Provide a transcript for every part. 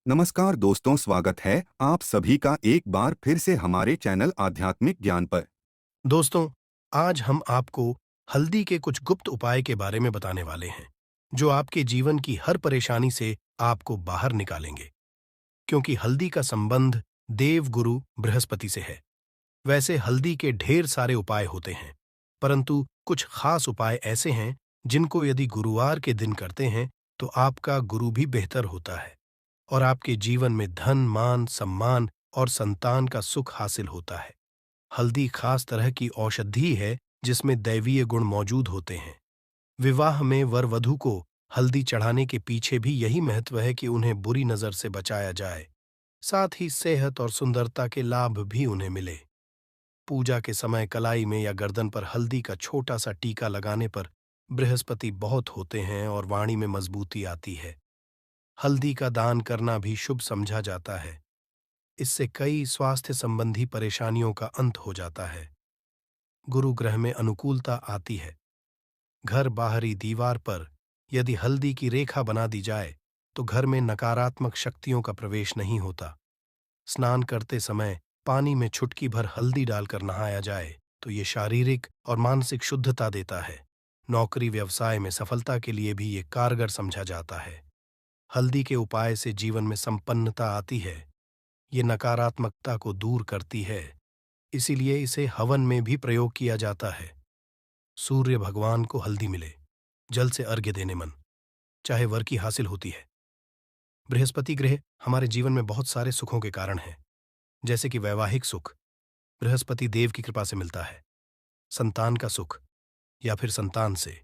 नमस्कार दोस्तों, स्वागत है आप सभी का एक बार फिर से हमारे चैनल आध्यात्मिक ज्ञान पर। दोस्तों, आज हम आपको हल्दी के कुछ गुप्त उपाय के बारे में बताने वाले हैं, जो आपके जीवन की हर परेशानी से आपको बाहर निकालेंगे। क्योंकि हल्दी का संबंध देव गुरु बृहस्पति से है। वैसे हल्दी के ढेर सारे उपाय होते हैं, परंतु कुछ खास उपाय ऐसे हैं जिनको यदि गुरुवार के दिन करते हैं तो आपका गुरु भी बेहतर होता है और आपके जीवन में धन, मान, सम्मान और संतान का सुख हासिल होता है। हल्दी खास तरह की औषधि है जिसमें दैवीय गुण मौजूद होते हैं। विवाह में वर वधू को हल्दी चढ़ाने के पीछे भी यही महत्व है कि उन्हें बुरी नजर से बचाया जाए, साथ ही सेहत और सुंदरता के लाभ भी उन्हें मिले। पूजा के समय कलाई में या गर्दन पर हल्दी का छोटा सा टीका लगाने पर बृहस्पति बहुत होते हैं और वाणी में मजबूती आती है। हल्दी का दान करना भी शुभ समझा जाता है। इससे कई स्वास्थ्य संबंधी परेशानियों का अंत हो जाता है। गुरु ग्रह में अनुकूलता आती है। घर बाहरी दीवार पर यदि हल्दी की रेखा बना दी जाए तो घर में नकारात्मक शक्तियों का प्रवेश नहीं होता। स्नान करते समय पानी में चुटकी भर हल्दी डालकर नहाया जाए तो ये शारीरिक और मानसिक शुद्धता देता है। नौकरी व्यवसाय में सफलता के लिए भी ये कारगर समझा जाता है। हल्दी के उपाय से जीवन में संपन्नता आती है। ये नकारात्मकता को दूर करती है, इसीलिए इसे हवन में भी प्रयोग किया जाता है। सूर्य भगवान को हल्दी मिले, जल से अर्घ्य देने मन, चाहे वर की हासिल होती है। बृहस्पति ग्रह हमारे जीवन में बहुत सारे सुखों के कारण है, जैसे कि वैवाहिक सुख बृहस्पति देव की कृपा से मिलता है। संतान का सुख या फिर संतान से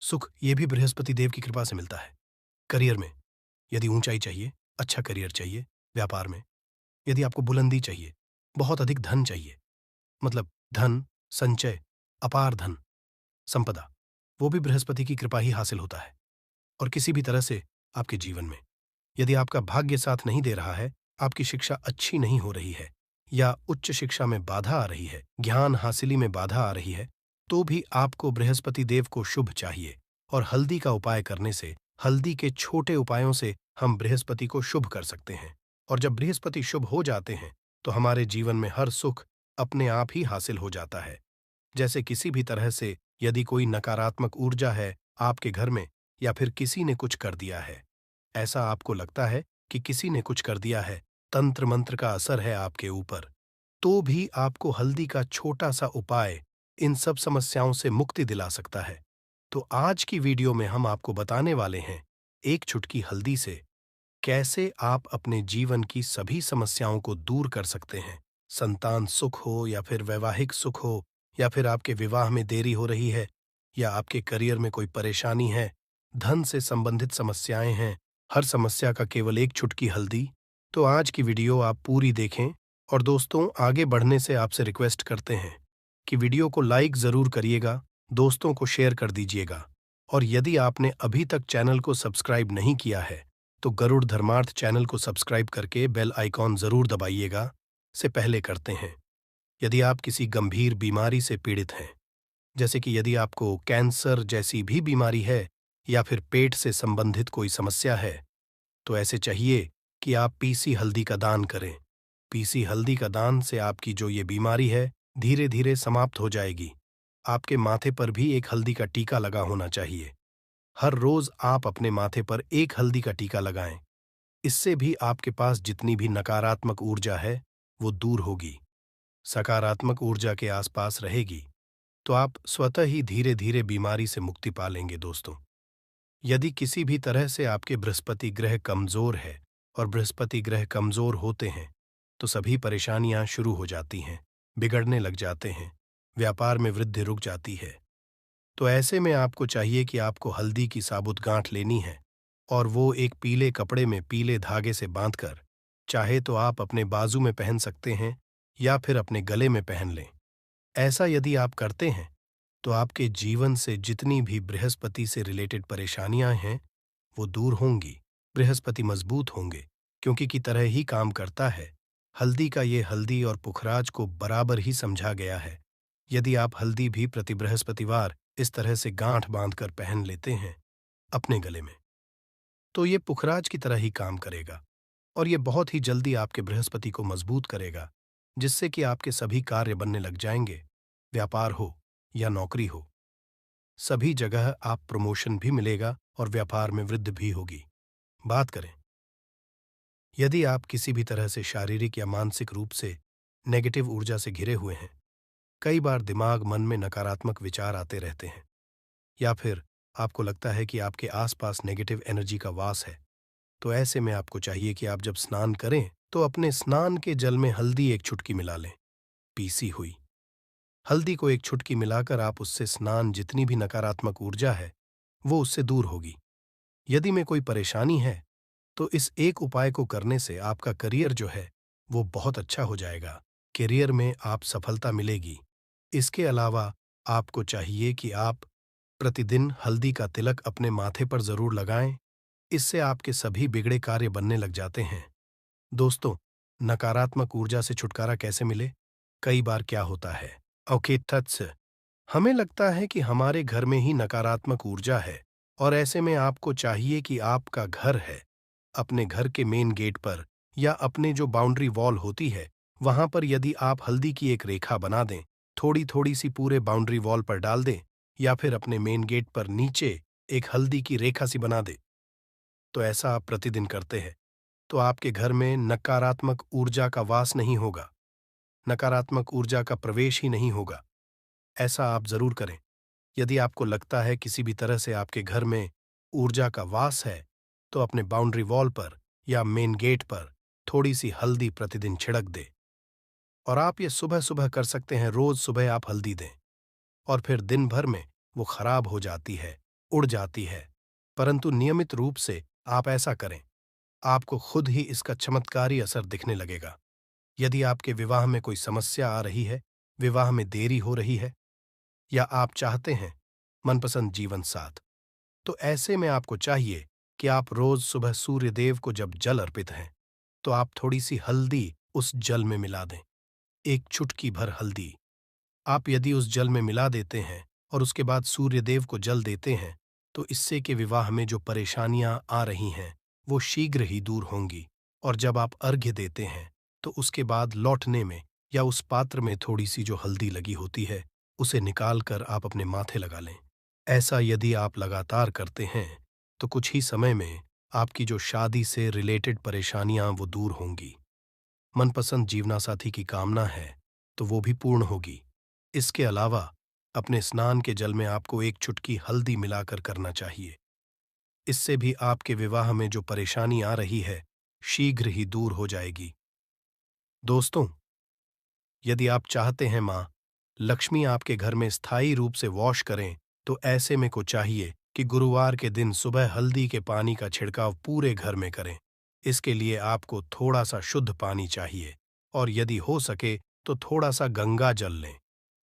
सुख ये भी बृहस्पति देव की कृपा से मिलता है। करियर में यदि ऊंचाई चाहिए, अच्छा करियर चाहिए, व्यापार में यदि आपको बुलंदी चाहिए, बहुत अधिक धन चाहिए, मतलब धन, संचय, अपार धन, संपदा, वो भी बृहस्पति की कृपा ही हासिल होता है। और किसी भी तरह से आपके जीवन में यदि आपका भाग्य साथ नहीं दे रहा है, आपकी शिक्षा अच्छी नहीं हो रही है या उच्च शिक्षा में बाधा आ रही है, ज्ञान हासिली में बाधा आ रही है, तो भी आपको बृहस्पति देव को शुभ चाहिए। और हल्दी का उपाय करने से, हल्दी के छोटे उपायों से हम बृहस्पति को शुभ कर सकते हैं। और जब बृहस्पति शुभ हो जाते हैं तो हमारे जीवन में हर सुख अपने आप ही हासिल हो जाता है। जैसे किसी भी तरह से यदि कोई नकारात्मक ऊर्जा है आपके घर में या फिर किसी ने कुछ कर दिया है, ऐसा आपको लगता है कि किसी ने कुछ कर दिया है, तंत्र मंत्र का असर है आपके ऊपर, तो भी आपको हल्दी का छोटा सा उपाय इन सब समस्याओं से मुक्ति दिला सकता है। तो आज की वीडियो में हम आपको बताने वाले हैं, एक चुटकी हल्दी से कैसे आप अपने जीवन की सभी समस्याओं को दूर कर सकते हैं। संतान सुख हो या फिर वैवाहिक सुख हो या फिर आपके विवाह में देरी हो रही है या आपके करियर में कोई परेशानी है, धन से संबंधित समस्याएं हैं, हर समस्या का केवल एक चुटकी हल्दी। तो आज की वीडियो आप पूरी देखें। और दोस्तों, आगे बढ़ने से आपसे रिक्वेस्ट करते हैं कि वीडियो को लाइक ज़रूर करिएगा, दोस्तों को शेयर कर दीजिएगा। और यदि आपने अभी तक चैनल को सब्सक्राइब नहीं किया है तो गरुड़ धर्मार्थ चैनल को सब्सक्राइब करके बेल आइकॉन जरूर दबाइएगा। से पहले करते हैं, यदि आप किसी गंभीर बीमारी से पीड़ित हैं, जैसे कि यदि आपको कैंसर जैसी भी बीमारी है या फिर पेट से संबंधित कोई समस्या है, तो ऐसे चाहिए कि आप पीसी हल्दी का दान करें। पीसी हल्दी का दान से आपकी जो ये बीमारी है धीरे धीरे समाप्त हो जाएगी। आपके माथे पर भी एक हल्दी का टीका लगा होना चाहिए। हर रोज आप अपने माथे पर एक हल्दी का टीका लगाएं। इससे भी आपके पास जितनी भी नकारात्मक ऊर्जा है वो दूर होगी, सकारात्मक ऊर्जा के आसपास रहेगी, तो आप स्वतः ही धीरे धीरे बीमारी से मुक्ति पा लेंगे। दोस्तों, यदि किसी भी तरह से आपके बृहस्पति ग्रह कमजोर है, और बृहस्पति ग्रह कमजोर होते हैं तो सभी परेशानियां शुरू हो जाती हैं, बिगड़ने लग जाते हैं, व्यापार में वृद्धि रुक जाती है। तो ऐसे में आपको चाहिए कि आपको हल्दी की साबुत गांठ लेनी है और वो एक पीले कपड़े में पीले धागे से बांधकर, चाहे तो आप अपने बाजू में पहन सकते हैं या फिर अपने गले में पहन लें। ऐसा यदि आप करते हैं तो आपके जीवन से जितनी भी बृहस्पति से रिलेटेड परेशानियां हैं वो दूर होंगी। बृहस्पति मजबूत होंगे, क्योंकि की तरह ही काम करता है। हल्दी का ये हल्दी और पुखराज को बराबर ही समझा गया है। यदि आप हल्दी भी प्रति बृहस्पतिवार इस तरह से गांठ बांधकर पहन लेते हैं अपने गले में, तो ये पुखराज की तरह ही काम करेगा। और ये बहुत ही जल्दी आपके बृहस्पति को मजबूत करेगा, जिससे कि आपके सभी कार्य बनने लग जाएंगे, व्यापार हो या नौकरी हो। सभी जगह आप प्रमोशन भी मिलेगा और व्यापार में वृद्धि भी होगी। बात करें, यदि आप किसी भी तरह से शारीरिक या मानसिक रूप से नेगेटिव ऊर्जा से घिरे हुए हैं, कई बार दिमाग मन में नकारात्मक विचार आते रहते हैं, या फिर आपको लगता है कि आपके आसपास नेगेटिव एनर्जी का वास है, तो ऐसे में आपको चाहिए कि आप जब स्नान करें तो अपने स्नान के जल में हल्दी एक चुटकी मिला लें, पीसी हुई। हल्दी को एक चुटकी मिलाकर आप उससे स्नान, जितनी भी नकारात्मक ऊर्जा है वो उससे दूर होगी। यदि में कोई परेशानी है तो इस एक उपाय को करने से आपका करियर जो है वो बहुत अच्छा हो जाएगा। करियर में आप सफलता मिलेगी। इसके अलावा आपको चाहिए कि आप प्रतिदिन हल्दी का तिलक अपने माथे पर जरूर लगाएं। इससे आपके सभी बिगड़े कार्य बनने लग जाते हैं। दोस्तों, नकारात्मक ऊर्जा से छुटकारा कैसे मिले? कई बार क्या होता है, ओके तत्स, हमें लगता है कि हमारे घर में ही नकारात्मक ऊर्जा है, और ऐसे में आपको चाहिए कि आपका घर है, अपने घर के मेन गेट पर या अपने जो बाउंड्री वॉल होती है वहां पर यदि आप हल्दी की एक रेखा बना दें, थोड़ी थोड़ी सी पूरे बाउंड्री वॉल पर डाल दें, या फिर अपने मेन गेट पर नीचे एक हल्दी की रेखा सी बना दें, तो ऐसा आप प्रतिदिन करते हैं तो आपके घर में नकारात्मक ऊर्जा का वास नहीं होगा, नकारात्मक ऊर्जा का प्रवेश ही नहीं होगा। ऐसा आप जरूर करें। यदि आपको लगता है किसी भी तरह से आपके घर में ऊर्जा का वास है, तो अपने बाउंड्री वॉल पर या मेन गेट पर थोड़ी सी हल्दी प्रतिदिन छिड़क दे। और आप ये सुबह सुबह कर सकते हैं, रोज सुबह आप हल्दी दें, और फिर दिन भर में वो खराब हो जाती है, उड़ जाती है, परंतु नियमित रूप से आप ऐसा करें, आपको खुद ही इसका चमत्कारी असर दिखने लगेगा। यदि आपके विवाह में कोई समस्या आ रही है, विवाह में देरी हो रही है, या आप चाहते हैं मनपसंद जीवन साथ, तो ऐसे में आपको चाहिए कि आप रोज सुबह सूर्य देव को जब जल अर्पित हैं, तो आप थोड़ी सी हल्दी उस जल में मिला दें, एक चुटकी भर हल्दी। आप यदि उस जल में मिला देते हैं और उसके बाद सूर्य देव को जल देते हैं, तो इससे कि विवाह में जो परेशानियां आ रही हैं वो शीघ्र ही दूर होंगी। और जब आप अर्घ्य देते हैं तो उसके बाद लौटने में या उस पात्र में थोड़ी सी जो हल्दी लगी होती है उसे निकाल कर आप अपने माथे लगा लें। ऐसा यदि आप लगातार करते हैं तो कुछ ही समय में आपकी जो शादी से रिलेटेड परेशानियां वो दूर होंगी। मनपसंद जीवनसाथी की कामना है तो वो भी पूर्ण होगी। इसके अलावा अपने स्नान के जल में आपको एक चुटकी हल्दी मिलाकर करना चाहिए। इससे भी आपके विवाह में जो परेशानी आ रही है शीघ्र ही दूर हो जाएगी। दोस्तों, यदि आप चाहते हैं माँ लक्ष्मी आपके घर में स्थायी रूप से वॉश करें, तो ऐसे में को चाहिए कि गुरुवार के दिन सुबह हल्दी के पानी का छिड़काव पूरे घर में करें। इसके लिए आपको थोड़ा सा शुद्ध पानी चाहिए, और यदि हो सके तो थोड़ा सा गंगा जल लें।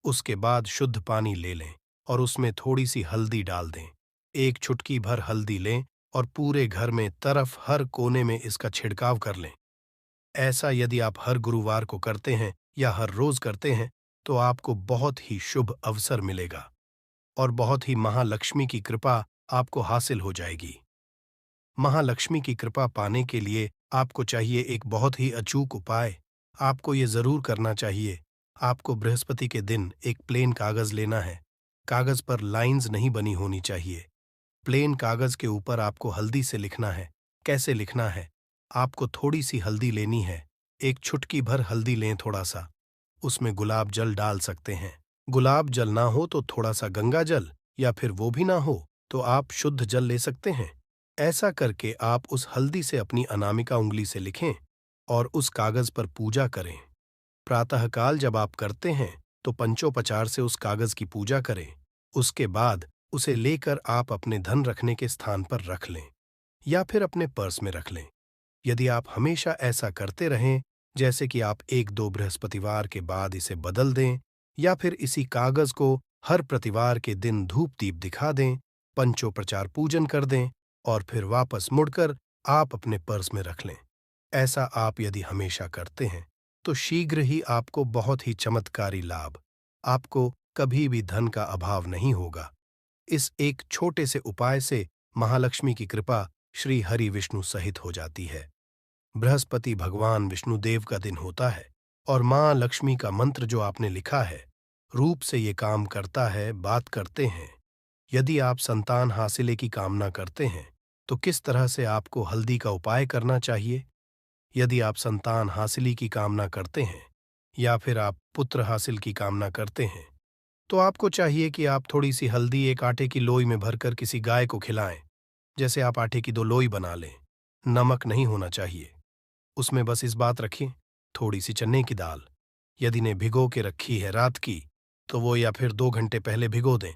उसके बाद शुद्ध पानी ले लें और उसमें थोड़ी सी हल्दी डाल दें। एक चुटकी भर हल्दी लें और पूरे घर में तरफ हर कोने में इसका छिड़काव कर लें। ऐसा यदि आप हर गुरुवार को करते हैं या हर रोज करते हैं तो आपको बहुत ही शुभ अवसर मिलेगा और बहुत ही महालक्ष्मी की कृपा आपको हासिल हो जाएगी। महालक्ष्मी की कृपा पाने के लिए आपको चाहिए एक बहुत ही अचूक उपाय। आपको ये जरूर करना चाहिए। आपको बृहस्पति के दिन एक प्लेन कागज लेना है। कागज पर लाइंस नहीं बनी होनी चाहिए। प्लेन कागज के ऊपर आपको हल्दी से लिखना है। कैसे लिखना है? आपको थोड़ी सी हल्दी लेनी है, एक चुटकी भर हल्दी लें, थोड़ा सा उसमें गुलाब जल डाल सकते हैं। गुलाब जल ना हो तो थोड़ा सा गंगा जल, या फिर वो भी ना हो तो आप शुद्ध जल ले सकते हैं। ऐसा करके आप उस हल्दी से अपनी अनामिका उंगली से लिखें और उस कागज पर पूजा करें। प्रातःकाल जब आप करते हैं तो पंचोपचार से उस कागज की पूजा करें। उसके बाद उसे लेकर आप अपने धन रखने के स्थान पर रख लें या फिर अपने पर्स में रख लें। यदि आप हमेशा ऐसा करते रहें, जैसे कि आप एक दो बृहस्पतिवार के बाद इसे बदल दें या फिर इसी कागज को हर प्रतिवार के दिन धूप दीप दिखा दें, पंचोपचार पूजन कर दें और फिर वापस मुड़कर आप अपने पर्स में रख लें। ऐसा आप यदि हमेशा करते हैं तो शीघ्र ही आपको बहुत ही चमत्कारी लाभ, आपको कभी भी धन का अभाव नहीं होगा। इस एक छोटे से उपाय से महालक्ष्मी की कृपा श्री हरि विष्णु सहित हो जाती है। बृहस्पति भगवान विष्णुदेव का दिन होता है और माँ लक्ष्मी का मंत्र जो आपने लिखा है, रूप से ये काम करता है, बात करते हैं। यदि आप संतान हासिले की कामना करते हैं, तो किस तरह से आपको हल्दी का उपाय करना चाहिए? यदि आप संतान हासिली की कामना करते हैं या फिर आप पुत्र हासिल की कामना करते हैं, तो आपको चाहिए कि आप थोड़ी सी हल्दी एक आटे की लोई में भरकर किसी गाय को खिलाएं। जैसे आप आटे की 2 लोई बना लें। नमक नहीं होना चाहिए। उसमें बस इस बात रखें, थोड़ी सी चने की दाल। यदि ने भिगो के रखी है रात की, तो वो या फिर 2 घंटे पहले भिगो दें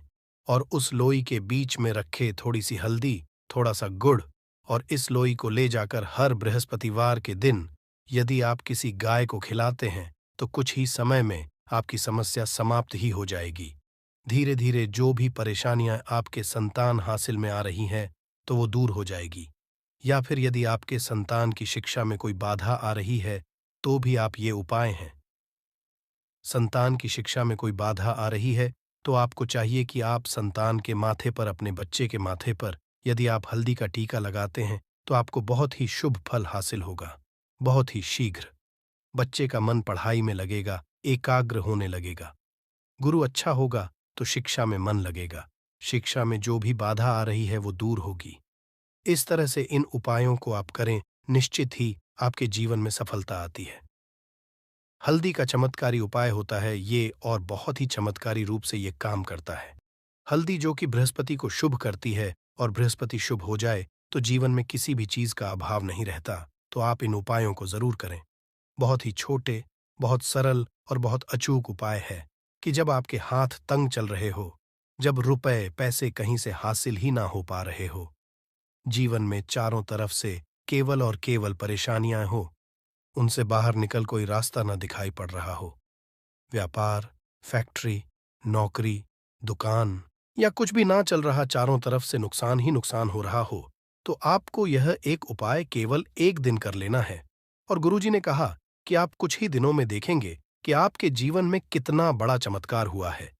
और उस लोई के बीच में रखे थोड़ी सी हल्दी, थोड़ा सा गुड़ और इस लोई को ले जाकर हर बृहस्पतिवार के दिन यदि आप किसी गाय को खिलाते हैं, तो कुछ ही समय में आपकी समस्या समाप्त ही हो जाएगी। धीरे धीरे जो भी परेशानियां आपके संतान हासिल में आ रही हैं, तो वो दूर हो जाएगी। या फिर यदि आपके संतान की शिक्षा में कोई बाधा आ रही है, तो भी आप ये उपाय हैं। संतान की शिक्षा में कोई बाधा आ रही है, तो आपको चाहिए कि आप संतान के माथे पर, अपने बच्चे के माथे पर यदि आप हल्दी का टीका लगाते हैं, तो आपको बहुत ही शुभ फल हासिल होगा, बहुत ही शीघ्र। बच्चे का मन पढ़ाई में लगेगा, एकाग्र होने लगेगा। गुरु अच्छा होगा तो शिक्षा में मन लगेगा। शिक्षा में जो भी बाधा आ रही है वो दूर होगी। इस तरह से इन उपायों को आप करें, निश्चित ही आपके जीवन में सफलता आती है। हल्दी का चमत्कारी उपाय होता है ये और बहुत ही चमत्कारी रूप से ये काम करता है। हल्दी जो कि बृहस्पति को शुभ करती है और बृहस्पति शुभ हो जाए तो जीवन में किसी भी चीज का अभाव नहीं रहता। तो आप इन उपायों को जरूर करें। बहुत ही छोटे, बहुत सरल और बहुत अचूक उपाय है कि जब आपके हाथ तंग चल रहे हो, जब रुपए पैसे कहीं से हासिल ही ना हो पा रहे हो, जीवन में चारों तरफ से केवल और केवल परेशानियां हो, उनसे बाहर निकल कोई रास्ता ना दिखाई पड़ रहा हो, व्यापार, फैक्ट्री, नौकरी, दुकान या कुछ भी ना चल रहा, चारों तरफ से नुकसान ही नुकसान हो रहा हो, तो आपको यह एक उपाय केवल 1 दिन कर लेना है। और गुरुजी ने कहा कि आप कुछ ही दिनों में देखेंगे कि आपके जीवन में कितना बड़ा चमत्कार हुआ है।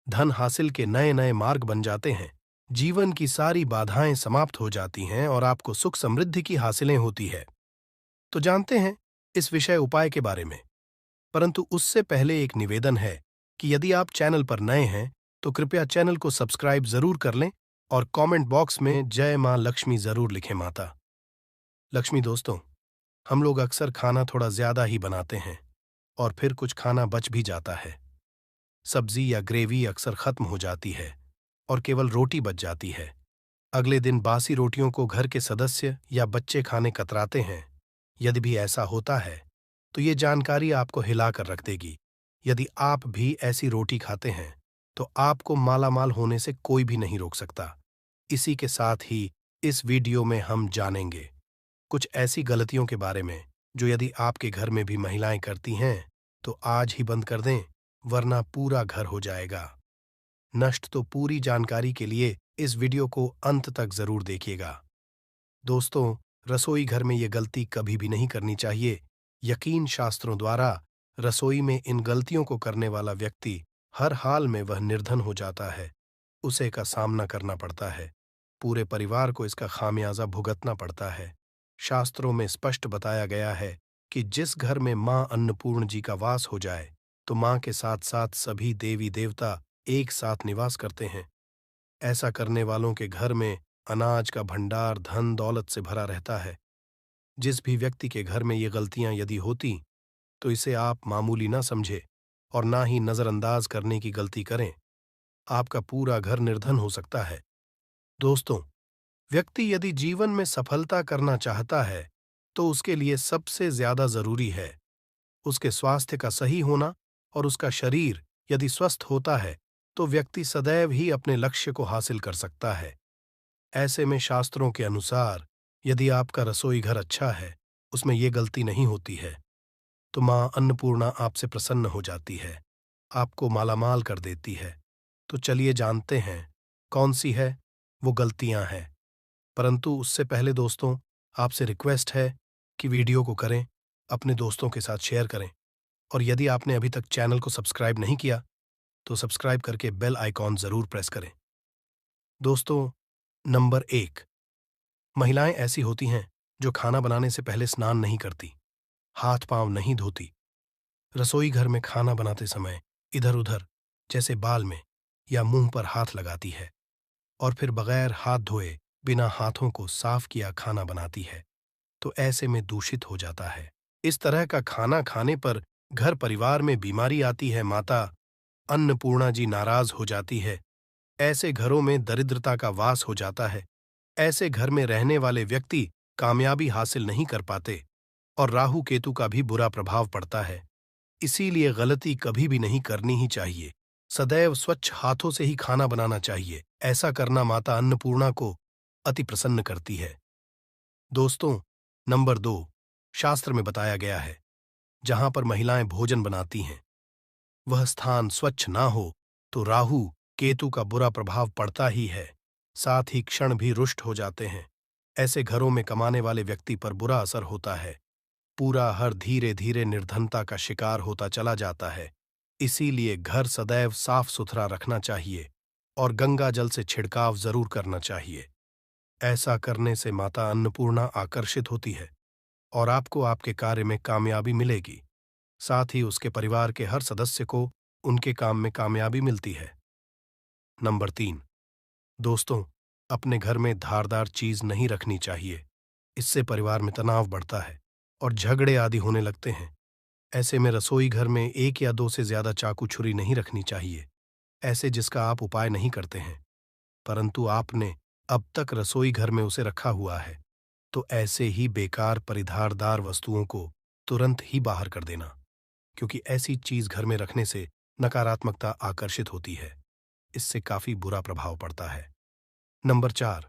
धन हासिल के नए नए मार्ग बन जाते हैं, जीवन की सारी बाधाएं समाप्त हो जाती हैं और आपको सुख समृद्धि की हासिलें होती है। तो जानते हैं इस विषय उपाय के बारे में, परंतु उससे पहले एक निवेदन है कि यदि आप चैनल पर नए हैं तो कृपया चैनल को सब्सक्राइब जरूर कर लें और कमेंट बॉक्स में जय मां लक्ष्मी जरूर लिखें। माता लक्ष्मी दोस्तों, हम लोग अक्सर खाना थोड़ा ज्यादा ही बनाते हैं और फिर कुछ खाना बच भी जाता है। सब्जी या ग्रेवी अक्सर खत्म हो जाती है और केवल रोटी बच जाती है। अगले दिन बासी रोटियों को घर के सदस्य या बच्चे खाने कतराते हैं। यदि भी ऐसा होता है तो ये जानकारी आपको हिलाकर रख देगी। यदि आप भी ऐसी रोटी खाते हैं तो आपको मालामाल होने से कोई भी नहीं रोक सकता। इसी के साथ ही इस वीडियो में हम जानेंगे कुछ ऐसी गलतियों के बारे में जो यदि आपके घर में भी महिलाएं करती हैं तो आज ही बंद कर दें, वरना पूरा घर हो जाएगा नष्ट। तो पूरी जानकारी के लिए इस वीडियो को अंत तक जरूर देखिएगा। दोस्तों, रसोई घर में ये गलती कभी भी नहीं करनी चाहिए। यकीन शास्त्रों द्वारा रसोई में इन गलतियों को करने वाला व्यक्ति हर हाल में वह निर्धन हो जाता है। उसे का सामना करना पड़ता है। पूरे परिवार को इसका खामियाजा भुगतना पड़ता है। शास्त्रों में स्पष्ट बताया गया है कि जिस घर में मां अन्नपूर्ण जी का वास हो जाए तो मां के साथ साथ सभी देवी देवता एक साथ निवास करते हैं। ऐसा करने वालों के घर में अनाज का भंडार धन दौलत से भरा रहता है। जिस भी व्यक्ति के घर में ये गलतियां यदि होती तो इसे आप मामूली ना समझे और ना ही नजरअंदाज करने की गलती करें। आपका पूरा घर निर्धन हो सकता है। दोस्तों, व्यक्ति यदि जीवन में सफलता करना चाहता है तो उसके लिए सबसे ज्यादा जरूरी है उसके स्वास्थ्य का सही होना। और उसका शरीर यदि स्वस्थ होता है तो व्यक्ति सदैव ही अपने लक्ष्य को हासिल कर सकता है। ऐसे में शास्त्रों के अनुसार यदि आपका रसोई घर अच्छा है, उसमें ये गलती नहीं होती है, तो मां अन्नपूर्णा आपसे प्रसन्न हो जाती है, आपको मालामाल कर देती है। तो चलिए जानते हैं कौन सी है वो गलतियां हैं। परंतु उससे पहले दोस्तों, आपसे रिक्वेस्ट है कि वीडियो को करें, अपने दोस्तों के साथ शेयर करें और यदि आपने अभी तक चैनल को सब्सक्राइब नहीं किया तो सब्सक्राइब करके बेल आइकॉन जरूर प्रेस करें। दोस्तों, नंबर 1, महिलाएं ऐसी होती हैं जो खाना बनाने से पहले स्नान नहीं करती, हाथ पांव नहीं धोती, रसोई घर में खाना बनाते समय इधर उधर जैसे बाल में या मुंह पर हाथ लगाती है और फिर बगैर हाथ धोए बिना हाथों को साफ किया खाना बनाती है, तो ऐसे में दूषित हो जाता है। इस तरह का खाना खाने पर घर परिवार में बीमारी आती है। माता अन्नपूर्णा जी नाराज हो जाती है। ऐसे घरों में दरिद्रता का वास हो जाता है। ऐसे घर में रहने वाले व्यक्ति कामयाबी हासिल नहीं कर पाते और राहु केतु का भी बुरा प्रभाव पड़ता है। इसीलिए गलती कभी भी नहीं करनी ही चाहिए। सदैव स्वच्छ हाथों से ही खाना बनाना चाहिए। ऐसा करना माता अन्नपूर्णा को अति प्रसन्न करती है। दोस्तों, नंबर 2, शास्त्र में बताया गया है, जहां पर महिलाएं भोजन बनाती हैं, वह स्थान स्वच्छ ना हो तो राहु केतु का बुरा प्रभाव पड़ता ही है, साथ ही क्षण भी रुष्ट हो जाते हैं। ऐसे घरों में कमाने वाले व्यक्ति पर बुरा असर होता है। पूरा हर धीरे धीरे निर्धनता का शिकार होता चला जाता है। इसीलिए घर सदैव साफ सुथरा रखना चाहिए और गंगा जल से छिड़काव जरूर करना चाहिए। ऐसा करने से माता अन्नपूर्णा आकर्षित होती है और आपको आपके कार्य में कामयाबी मिलेगी। साथ ही उसके परिवार के हर सदस्य को उनके काम में कामयाबी मिलती है। नंबर 3, दोस्तों, अपने घर में धारदार चीज नहीं रखनी चाहिए। इससे परिवार में तनाव बढ़ता है और झगड़े आदि होने लगते हैं। ऐसे में रसोई घर में 1 या 2 से ज्यादा चाकू छुरी नहीं रखनी चाहिए, ऐसे जिसका आप उपाय नहीं करते हैं, परंतु आपने अब तक रसोई घर में उसे रखा हुआ है, तो ऐसे ही बेकार परिधारदार वस्तुओं को तुरंत ही बाहर कर देना, क्योंकि ऐसी चीज घर में रखने से नकारात्मकता आकर्षित होती है। इससे काफी बुरा प्रभाव पड़ता है। नंबर 4,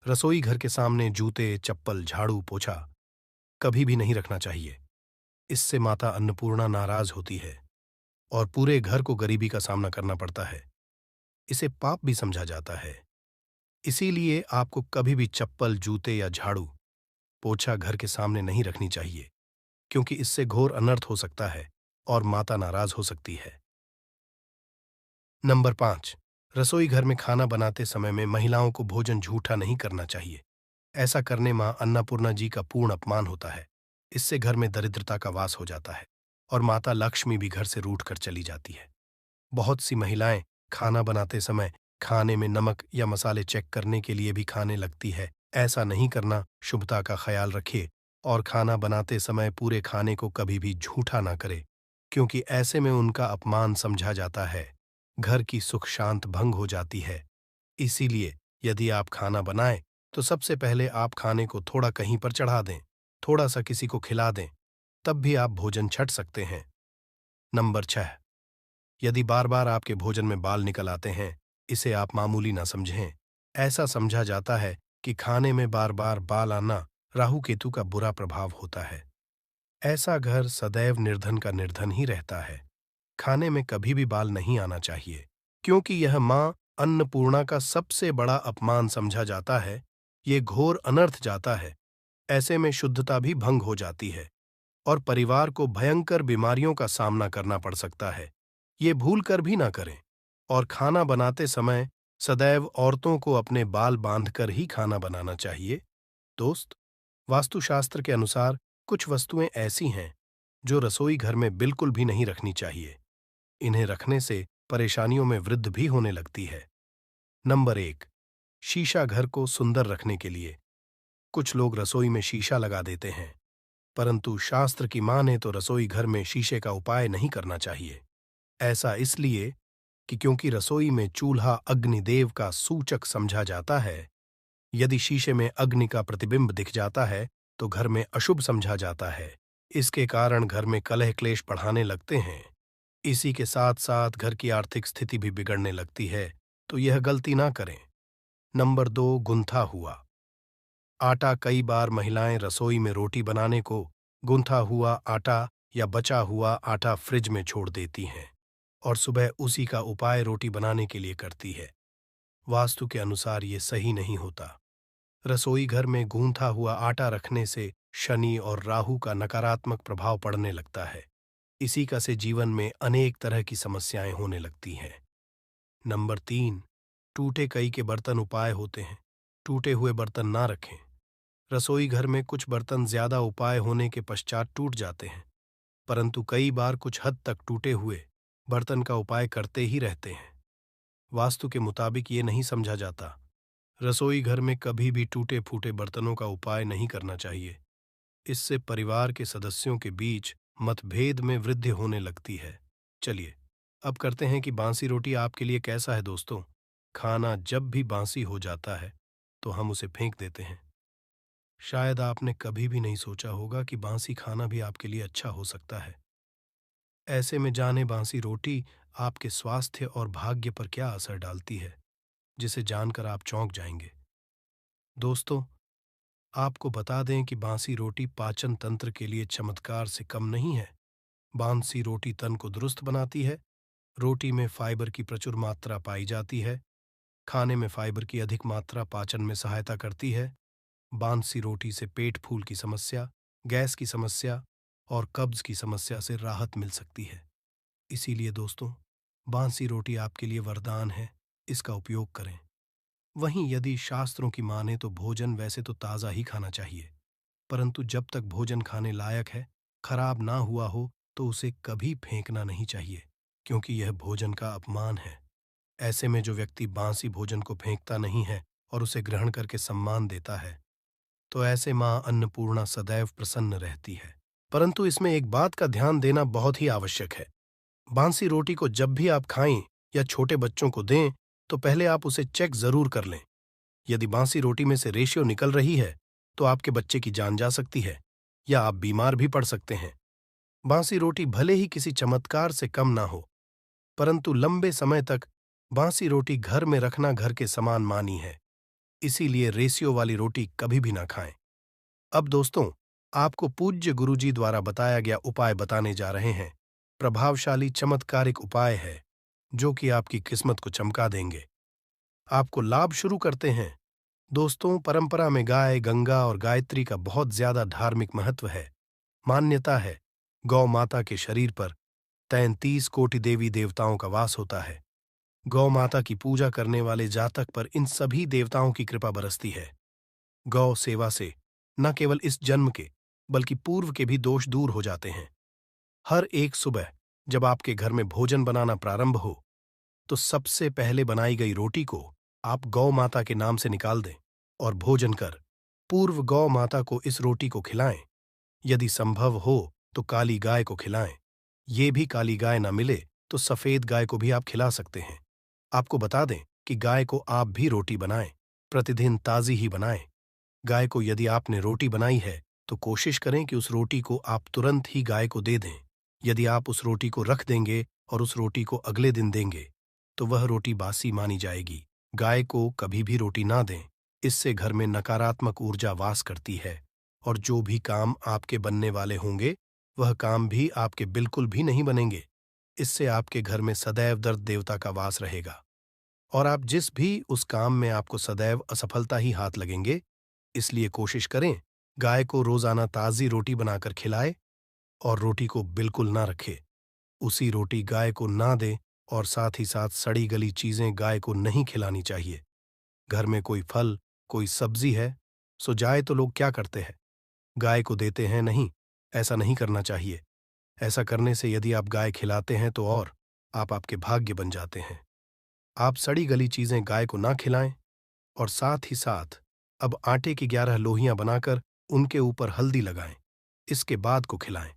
रसोई घर के सामने जूते, चप्पल, झाड़ू, पोछा कभी भी नहीं रखना चाहिए। इससे माता अन्नपूर्णा नाराज होती है और पूरे घर को गरीबी का सामना करना पड़ता है। इसे पाप भी समझा जाता है। इसीलिए आपको कभी भी चप्पल, जूते या झाड़ू, पोछा घर के सामने नहीं रखनी चाहिए, क्योंकि इससे घोर अनर्थ हो सकता है और माता नाराज हो सकती है। नंबर 5, रसोई घर में खाना बनाते समय में महिलाओं को भोजन झूठा नहीं करना चाहिए। ऐसा करने मां अन्नपूर्णा जी का पूर्ण अपमान होता है। इससे घर में दरिद्रता का वास हो जाता है और माता लक्ष्मी भी घर से रूठ कर चली जाती है। बहुत सी महिलाएं खाना बनाते समय खाने में नमक या मसाले चेक करने के लिए भी खाने लगती है। ऐसा नहीं करना। शुभता का ख्याल रखे और खाना बनाते समय पूरे खाने को कभी भी झूठा ना करे, क्योंकि ऐसे में उनका अपमान समझा जाता है। घर की सुख शांत भंग हो जाती है। इसीलिए यदि आप खाना बनाएं तो सबसे पहले आप खाने को थोड़ा कहीं पर चढ़ा दें, थोड़ा सा किसी को खिला दें, तब भी आप भोजन छंट सकते हैं। नंबर 6, यदि बार बार आपके भोजन में बाल निकल आते हैं, इसे आप मामूली ना समझें। ऐसा समझा जाता है कि खाने में बार बार बाल आना राहु केतु का बुरा प्रभाव होता है। ऐसा घर सदैव निर्धन का निर्धन ही रहता है। खाने में कभी भी बाल नहीं आना चाहिए, क्योंकि यह मां अन्नपूर्णा का सबसे बड़ा अपमान समझा जाता है। ये घोर अनर्थ जाता है। ऐसे में शुद्धता भी भंग हो जाती है और परिवार को भयंकर बीमारियों का सामना करना पड़ सकता है। ये भूल कर भी ना करें। और खाना बनाते समय सदैव औरतों को अपने बाल बांधकर ही खाना बनाना चाहिए। दोस्त, वास्तुशास्त्र के अनुसार कुछ वस्तुएं ऐसी हैं जो रसोई घर में बिल्कुल भी नहीं रखनी चाहिए। इन्हें रखने से परेशानियों में वृद्धि भी होने लगती है। नंबर 1, शीशा घर को सुंदर रखने के लिए कुछ लोग रसोई में शीशा लगा देते हैं, परंतु शास्त्र की माने तो रसोई घर में शीशे का उपाय नहीं करना चाहिए। ऐसा इसलिए कि क्योंकि रसोई में चूल्हा अग्निदेव का सूचक समझा जाता है। यदि शीशे में अग्नि का प्रतिबिंब दिख जाता है तो घर में अशुभ समझा जाता है। इसके कारण घर में कलह क्लेश बढ़ाने लगते हैं। इसी के साथ साथ घर की आर्थिक स्थिति भी बिगड़ने लगती है, तो यह गलती ना करें। नंबर 2, गुंथा हुआ आटा। कई बार महिलाएं रसोई में रोटी बनाने को गुंथा हुआ आटा या बचा हुआ आटा फ्रिज में छोड़ देती हैं और सुबह उसी का उपाय रोटी बनाने के लिए करती है। वास्तु के अनुसार ये सही नहीं होता। रसोई घर में गूंथा हुआ आटा रखने से शनि और राहु का नकारात्मक प्रभाव पड़ने लगता है। इसी का से जीवन में अनेक तरह की समस्याएं होने लगती हैं। नंबर 3, टूटे कई के बर्तन उपाय होते हैं। टूटे हुए बर्तन ना रखें। रसोई घर में कुछ बर्तन ज्यादा उपाय होने के पश्चात टूट जाते हैं, परंतु कई बार कुछ हद तक टूटे हुए बर्तन का उपाय करते ही रहते हैं। वास्तु के मुताबिक ये नहीं समझा जाता। रसोई घर में कभी भी टूटे फूटे बर्तनों का उपाय नहीं करना चाहिए। इससे परिवार के सदस्यों के बीच मतभेद में वृद्धि होने लगती है। चलिए, अब करते हैं कि बांसी रोटी आपके लिए कैसा है दोस्तों। खाना जब भी बांसी हो जाता है तो हम उसे फेंक देते हैं। शायद आपने कभी भी नहीं सोचा होगा कि बांसी खाना भी आपके लिए अच्छा हो सकता है। ऐसे में जाने बांसी रोटी आपके स्वास्थ्य और भाग्य पर क्या असर डालती है, जिसे जानकर आप चौंक जाएंगे। दोस्तों, आपको बता दें कि बांसी रोटी पाचन तंत्र के लिए चमत्कार से कम नहीं है। बांसी रोटी तन को दुरुस्त बनाती है। रोटी में फाइबर की प्रचुर मात्रा पाई जाती है। खाने में फाइबर की अधिक मात्रा पाचन में सहायता करती है। बांसी रोटी से पेट फूल की समस्या, गैस की समस्या और कब्ज की समस्या से राहत मिल सकती है। इसीलिए दोस्तों, बांसी रोटी आपके लिए वरदान है। इसका उपयोग करें। वहीं यदि शास्त्रों की माने तो भोजन वैसे तो ताज़ा ही खाना चाहिए, परंतु जब तक भोजन खाने लायक है, खराब ना हुआ हो, तो उसे कभी फेंकना नहीं चाहिए, क्योंकि यह भोजन का अपमान है। ऐसे में जो व्यक्ति बांसी भोजन को फेंकता नहीं है और उसे ग्रहण करके सम्मान देता है, तो ऐसे मां अन्नपूर्णा सदैव प्रसन्न रहती है। परंतु इसमें एक बात का ध्यान देना बहुत ही आवश्यक है। बांसी रोटी को जब भी आप खाएं या छोटे बच्चों को दें, तो पहले आप उसे चेक जरूर कर लें। यदि बांसी रोटी में से रेशियो निकल रही है, तो आपके बच्चे की जान जा सकती है या आप बीमार भी पड़ सकते हैं। बांसी रोटी भले ही किसी चमत्कार से कम ना हो, परंतु लंबे समय तक बांसी रोटी घर में रखना घर के समान मानी है। इसीलिए रेशियो वाली रोटी कभी भी ना खाएं। अब दोस्तों, आपको पूज्य गुरुजी द्वारा बताया गया उपाय बताने जा रहे हैं। प्रभावशाली चमत्कारिक उपाय है जो कि आपकी किस्मत को चमका देंगे। आपको लाभ शुरू करते हैं। दोस्तों, परंपरा में गाय, गंगा और गायत्री का बहुत ज्यादा धार्मिक महत्व है। मान्यता है गौ माता के शरीर पर 33 कोटि देवी देवताओं का वास होता है। गौ माता की पूजा करने वाले जातक पर इन सभी देवताओं की कृपा बरसती है। गौ सेवा से न केवल इस जन्म के बल्कि पूर्व के भी दोष दूर हो जाते हैं। हर एक सुबह जब आपके घर में भोजन बनाना प्रारंभ हो, तो सबसे पहले बनाई गई रोटी को आप गौ माता के नाम से निकाल दें और भोजन कर पूर्व गौ माता को इस रोटी को खिलाएं। यदि संभव हो तो काली गाय को खिलाएं। ये भी काली गाय ना मिले तो सफेद गाय को भी आप खिला सकते हैं। आपको बता दें कि गाय को आप भी रोटी बनाएं, प्रतिदिन ताजी ही बनाएं। गाय को यदि आपने रोटी बनाई है तो कोशिश करें कि उस रोटी को आप तुरंत ही गाय को दे दें। यदि आप उस रोटी को रख देंगे और उस रोटी को अगले दिन देंगे, तो वह रोटी बासी मानी जाएगी। गाय को कभी भी रोटी ना दें। इससे घर में नकारात्मक ऊर्जा वास करती है और जो भी काम आपके बनने वाले होंगे, वह काम भी आपके बिल्कुल भी नहीं बनेंगे। इससे आपके घर में सदैव दर्द देवता का वास रहेगा और आप जिस भी उस काम में आपको सदैव असफलता ही हाथ लगेंगे। इसलिए कोशिश करें गाय को रोजाना ताजी रोटी बनाकर खिलाए और रोटी को बिल्कुल ना रखे। उसी रोटी गाय को ना दे और साथ ही साथ सड़ी गली चीजें गाय को नहीं खिलानी चाहिए। घर में कोई फल, कोई सब्जी है, सो जाए तो लोग क्या करते हैं, गाय को देते हैं नहीं। ऐसा नहीं करना चाहिए। ऐसा करने से यदि आप गाय खिलाते हैं तो और आप आपके भाग्य बन जाते हैं। आप सड़ी गली चीजें गाय को ना खिलाएं और साथ ही साथ अब आटे की 11 लोहियां बनाकर उनके ऊपर हल्दी लगाएं। इसके बाद को खिलाएं।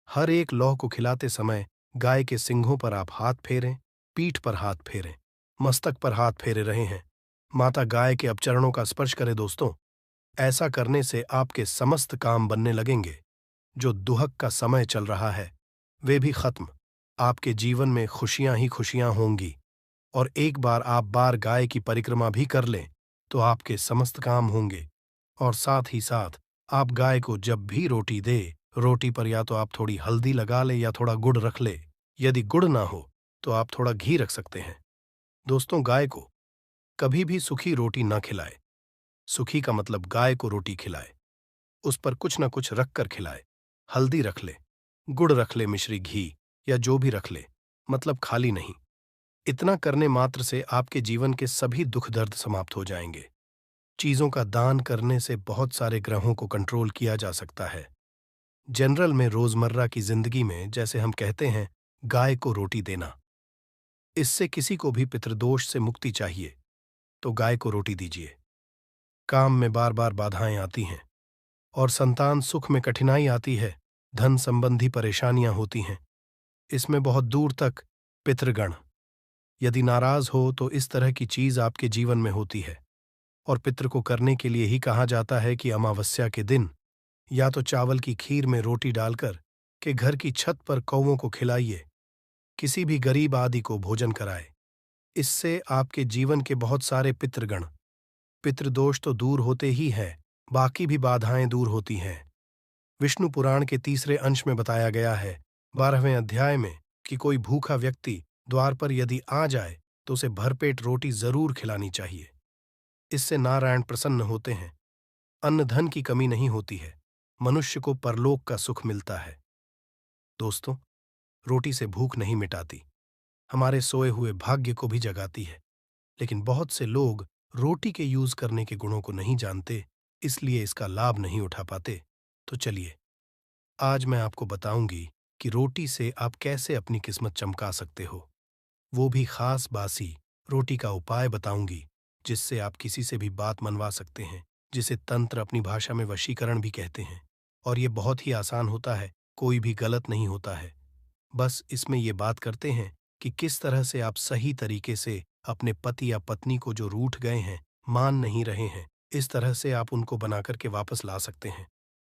हर एक लौह को खिलाते समय गाय के सिंघों पर आप हाथ फेरें, पीठ पर हाथ फेरें, मस्तक पर हाथ फेरे रहे हैं। माता गाय के अपचरणों का स्पर्श करें दोस्तों। ऐसा करने से आपके समस्त काम बनने लगेंगे। जो दुहक का समय चल रहा है वे भी खत्म। आपके जीवन में खुशियां ही खुशियां होंगी और एक बार आप बार गाय की परिक्रमा भी कर लें तो आपके समस्त काम होंगे। और साथ ही साथ आप गाय को जब भी रोटी दे, रोटी पर या तो आप थोड़ी हल्दी लगा ले या थोड़ा गुड़ रख ले। यदि गुड़ ना हो तो आप थोड़ा घी रख सकते हैं। दोस्तों, गाय को कभी भी सूखी रोटी ना खिलाए। सूखी का मतलब गाय को रोटी खिलाए, उस पर कुछ ना कुछ रख कर खिलाए। हल्दी रख ले, गुड़ रख ले, मिश्री, घी या जो भी रख ले, मतलब खाली नहीं। इतना करने मात्र से आपके जीवन के सभी दुख दर्द समाप्त हो जाएंगे। चीजों का दान करने से बहुत सारे ग्रहों को कंट्रोल किया जा सकता है। जनरल में रोजमर्रा की जिंदगी में जैसे हम कहते हैं, गाय को रोटी देना, इससे किसी को भी पितृदोष से मुक्ति चाहिए तो गाय को रोटी दीजिए। काम में बार बार बाधाएं आती हैं और संतान सुख में कठिनाई आती है, धन संबंधी परेशानियां होती हैं, इसमें बहुत दूर तक पितृगण यदि नाराज हो तो इस तरह की चीज आपके जीवन में होती है। और पितृ को करने के लिए ही कहा जाता है कि अमावस्या के दिन या तो चावल की खीर में रोटी डालकर के घर की छत पर कौवों को खिलाइए, किसी भी गरीब आदि को भोजन कराए। इससे आपके जीवन के बहुत सारे पितृगण पितृदोष तो दूर होते ही हैं, बाकी भी बाधाएं दूर होती हैं। विष्णु पुराण के तीसरे अंश में बताया गया है, 12वें अध्याय में, कि कोई भूखा व्यक्ति द्वार पर यदि आ जाए तो उसे भरपेट रोटी जरूर खिलानी चाहिए। इससे नारायण प्रसन्न होते हैं, अन्न धन की कमी नहीं होती है, मनुष्य को परलोक का सुख मिलता है। दोस्तों, रोटी से भूख नहीं मिटाती, हमारे सोए हुए भाग्य को भी जगाती है। लेकिन बहुत से लोग रोटी के यूज करने के गुणों को नहीं जानते, इसलिए इसका लाभ नहीं उठा पाते। तो चलिए, आज मैं आपको बताऊंगी कि रोटी से आप कैसे अपनी किस्मत चमका सकते हो। वो भी खास बासी रोटी का उपाय बताऊंगी, जिससे आप किसी से भी बात मनवा सकते हैं, जिसे तंत्र अपनी भाषा में वशीकरण भी कहते हैं। और ये बहुत ही आसान होता है, कोई भी गलत नहीं होता है। बस इसमें ये बात करते हैं कि किस तरह से आप सही तरीके से अपने पति या पत्नी को जो रूठ गए हैं, मान नहीं रहे हैं, इस तरह से आप उनको बनाकर के वापस ला सकते हैं।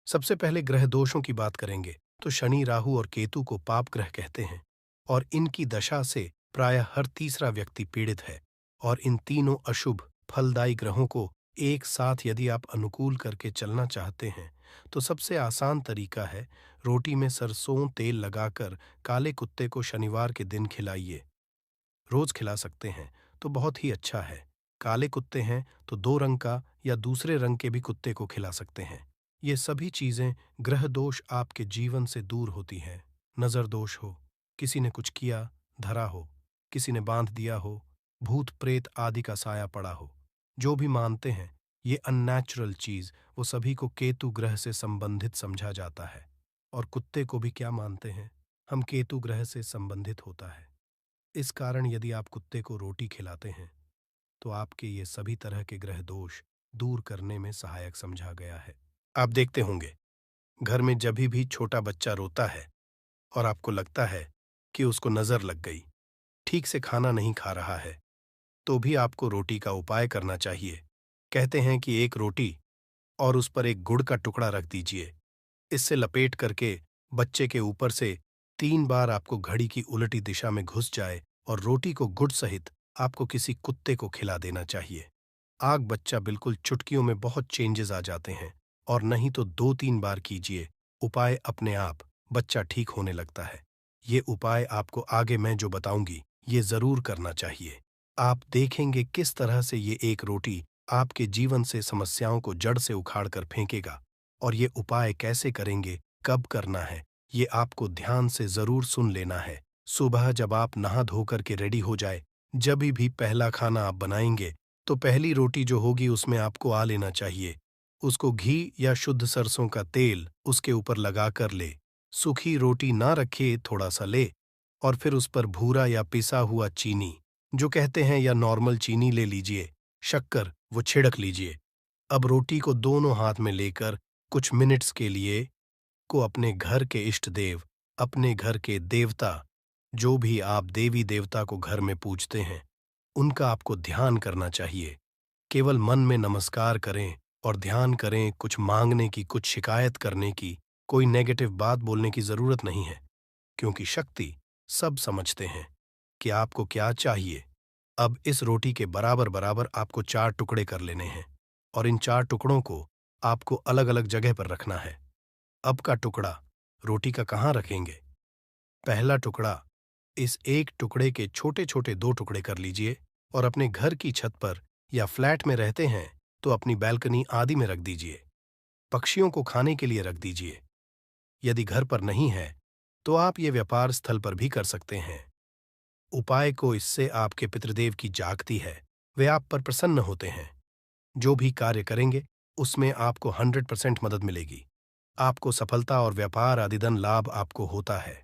सबसे पहले ग्रह दोषों की बात करेंगे तो शनि, राहु और केतु को पाप ग्रह कहते हैं और इनकी दशा से प्रायः हर तीसरा व्यक्ति पीड़ित है। और इन तीनों अशुभ फलदायी ग्रहों को एक साथ यदि आप अनुकूल करके चलना चाहते हैं तो सबसे आसान तरीका है, रोटी में सरसों तेल लगाकर काले कुत्ते को शनिवार के दिन खिलाइए। रोज खिला सकते हैं तो बहुत ही अच्छा है। काले कुत्ते हैं तो 2 रंग का या दूसरे रंग के भी कुत्ते को खिला सकते हैं। ये सभी चीजें ग्रह दोष आपके जीवन से दूर होती हैं। नजर दोष हो, किसी ने कुछ किया धरा हो, किसी ने बांध दिया हो, भूत प्रेत आदि का साया पड़ा हो, जो भी मानते हैं ये अननेचुरल चीज, वो सभी को केतु ग्रह से संबंधित समझा जाता है। और कुत्ते को भी क्या मानते हैं, हम केतु ग्रह से संबंधित होता है। इस कारण यदि आप कुत्ते को रोटी खिलाते हैं तो आपके ये सभी तरह के ग्रह दोष दूर करने में सहायक समझा गया है। आप देखते होंगे, घर में जभी भी छोटा बच्चा रोता है और आपको लगता है कि उसको नजर लग गई, ठीक से खाना नहीं खा रहा है, तो भी आपको रोटी का उपाय करना चाहिए। कहते हैं कि एक रोटी और उस पर एक गुड़ का टुकड़ा रख दीजिए, इससे लपेट करके बच्चे के ऊपर से 3 बार आपको घड़ी की उलटी दिशा में घुस जाए और रोटी को गुड़ सहित आपको किसी कुत्ते को खिला देना चाहिए। आग बच्चा बिल्कुल चुटकियों में बहुत चेंजेस आ जाते हैं। और नहीं तो 2-3 बार कीजिए, उपाय अपने आप बच्चा ठीक होने लगता है। ये उपाय आपको आगे मैं जो बताऊंगी ये जरूर करना चाहिए। आप देखेंगे किस तरह से ये एक रोटी आपके जीवन से समस्याओं को जड़ से उखाड़ कर फेंकेगा। और ये उपाय कैसे करेंगे, कब करना है, ये आपको ध्यान से जरूर सुन लेना है। सुबह जब आप नहा धोकर के रेडी हो जाए, जब भी पहला खाना आप बनाएंगे तो पहली रोटी जो होगी उसमें आपको आ लेना चाहिए। उसको घी या शुद्ध सरसों का तेल उसके ऊपर लगा कर ले। सूखी रोटी ना रखे, थोड़ा सा ले और फिर उस पर भूरा या पिसा हुआ चीनी जो कहते हैं या नॉर्मल चीनी ले लीजिए, शक्कर वो छिड़क लीजिए। अब रोटी को दोनों हाथ में लेकर कुछ मिनट्स के लिए को अपने घर के इष्ट देव, अपने घर के देवता, जो भी आप देवी देवता को घर में पूजते हैं, उनका आपको ध्यान करना चाहिए। केवल मन में नमस्कार करें और ध्यान करें, कुछ मांगने की, कुछ शिकायत करने की, कोई नेगेटिव बात बोलने की जरूरत नहीं है, क्योंकि शक्ति सब समझते हैं कि आपको क्या चाहिए। अब इस रोटी के बराबर बराबर आपको 4 टुकड़े कर लेने हैं और इन 4 टुकड़ों को आपको अलग अलग जगह पर रखना है। अब का टुकड़ा रोटी का कहाँ रखेंगे? पहला टुकड़ा, इस एक टुकड़े के छोटे छोटे 2 टुकड़े कर लीजिए और अपने घर की छत पर या फ्लैट में रहते हैं तो अपनी बैल्कनी आदि में रख दीजिए। पक्षियों को खाने के लिए रख दीजिए। यदि घर पर नहीं है तो आप ये व्यापार स्थल पर भी कर सकते हैं। उपाय को इससे आपके पितृदेव की जागती है, वे आप पर प्रसन्न होते हैं। जो भी कार्य करेंगे उसमें आपको 100% मदद मिलेगी। आपको सफलता और व्यापार आदि धन लाभ आपको होता है।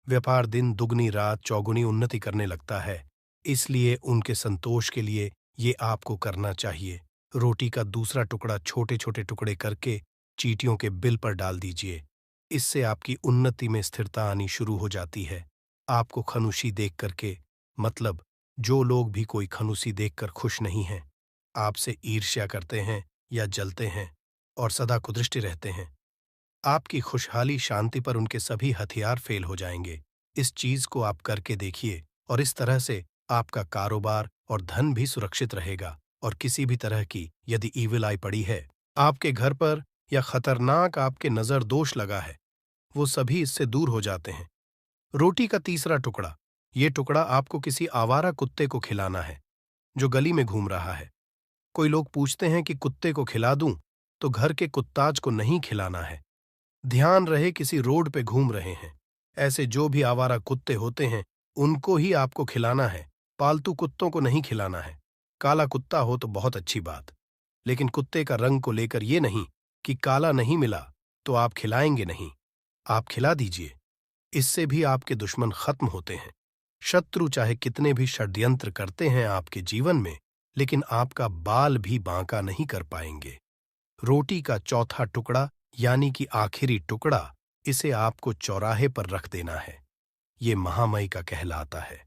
व्यापार दिन दुगनी रात चौगुनी उन्नति करने लगता है, इसलिए उनके संतोष के लिए ये आपको करना चाहिए। रोटी का दूसरा टुकड़ा छोटे छोटे टुकड़े करके चींटियों के बिल पर डाल दीजिए। इससे आपकी उन्नति में स्थिरता आनी शुरू हो जाती है। आपको खनुशी देख करके, मतलब जो लोग भी कोई खनुशी देखकर खुश नहीं हैं, आपसे ईर्ष्या करते हैं या जलते हैं और सदा कुदृष्टि रहते हैं, आपकी खुशहाली शांति पर उनके सभी हथियार फेल हो जाएंगे। इस चीज को आप करके देखिए और इस तरह से आपका कारोबार और धन भी सुरक्षित रहेगा और किसी भी तरह की यदि ईविल आई पड़ी है आपके घर पर या खतरनाक आपके नजर दोष लगा है, वो सभी इससे दूर हो जाते हैं। रोटी का तीसरा टुकड़ा, ये टुकड़ा आपको किसी आवारा कुत्ते को खिलाना है जो गली में घूम रहा है। कोई लोग पूछते हैं कि कुत्ते को खिला दूं, तो घर के कुत्ताज को नहीं खिलाना है। ध्यान रहे किसी रोड पे घूम रहे हैं, ऐसे जो भी आवारा कुत्ते होते हैं उनको ही आपको खिलाना है, पालतू कुत्तों को नहीं खिलाना है। काला कुत्ता हो तो बहुत अच्छी बात, लेकिन कुत्ते का रंग को लेकर ये नहीं कि काला नहीं मिला तो आप खिलाएंगे नहीं। आप खिला दीजिए, इससे भी आपके दुश्मन खत्म होते हैं। शत्रु चाहे कितने भी षड्यंत्र करते हैं आपके जीवन में, लेकिन आपका बाल भी बांका नहीं कर पाएंगे। रोटी का चौथा टुकड़ा यानी कि आखिरी टुकड़ा, इसे आपको चौराहे पर रख देना है। ये महामय का कहलाता है।